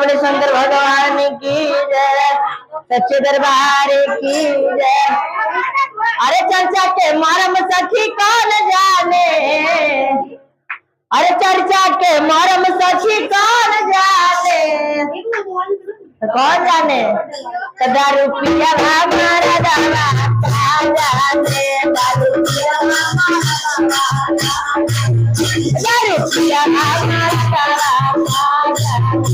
बोले शंकर भगवान की जय, सच्चे दरबार की जय। अरे चर्चा के मरम सखी कौन जाने, अरे चर्चा के मरम सखी कौन जाने, कौन जाने। दारू पिया हमारा दावा जाने, दारू पिया हमारा दावा जाने,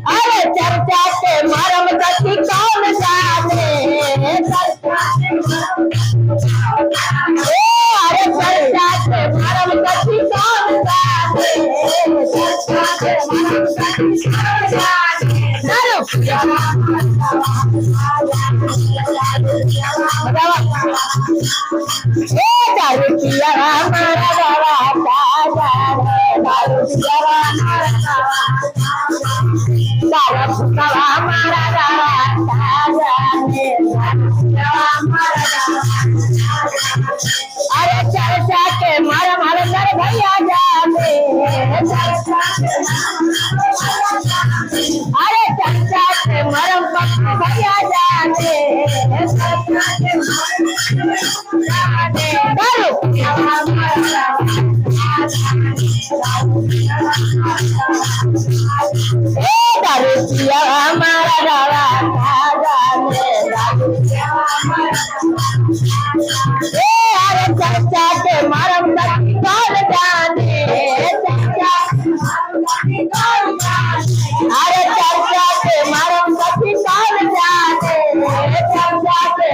अरे चर्चा के मरम सखी कौन जाने, अरे चर्चा के मरम सखी कौन जाने, दारू पिया हमारा दावा जाने, दारू पिया हमारा दावा जाने। अरे चर्चा के मरम हर भैया जाने, अरे चर्चा के मरम भैया जाने, दारू पिया हमारा दावा जाने, अरे चर्चा के मरम कौन जाने, अरे चर्चा के मरम सखी कौन जाने, चर्चा के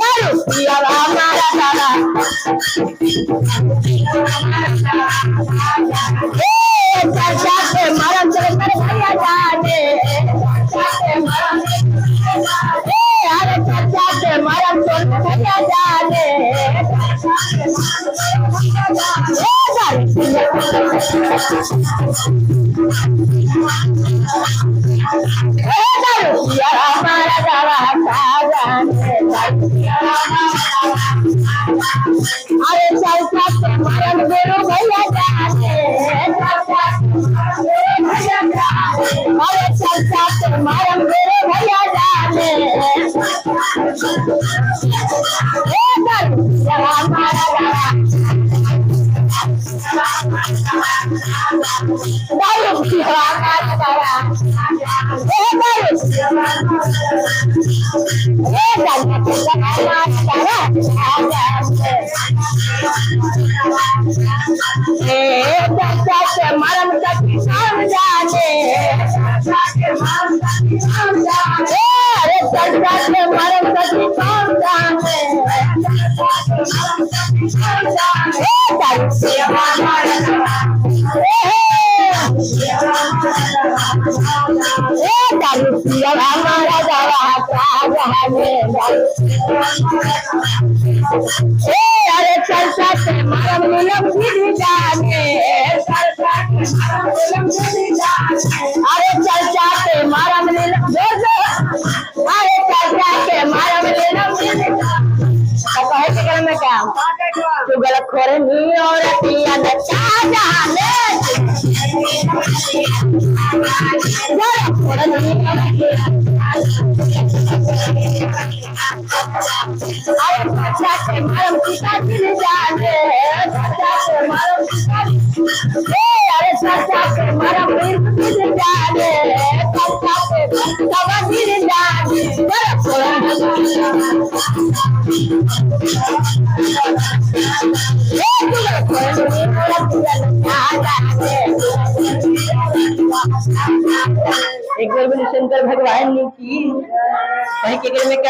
दारू पिया हमारा दादा, चर्चा के मरम भैया जाने, अरे चर्चा के मरम भैया जाने, दारू पिया हमारा दावा जाने, अरे चर्चा के मरम गुरु भैया जाने, अरे चर्चा के मरम गुरु भैया जाने, दारू पिया हमारा दारू पिया हमारा चर्चा के मरम सखी कौन जाने, अरे चर्चा के मरम सखी कौन जाने, दारू पिया हमारा दावा जाने, अरे चर्चा के मरम नीलम जाने, अरे चर्चा के मरम नीलम, अरे चर्चा के मरम नीलम कहे के कर में क्या तू गलत खोरे नी और पिया नचा जाने, गलत खोरे नी अरे चर्चा के मरम पिता दिल जाने, चर्चा के मरम अरे चर्चा के मरम दिल जाने, चर्चा के सब दिल जाने, गलत एक बार बोले शंकर भगवान की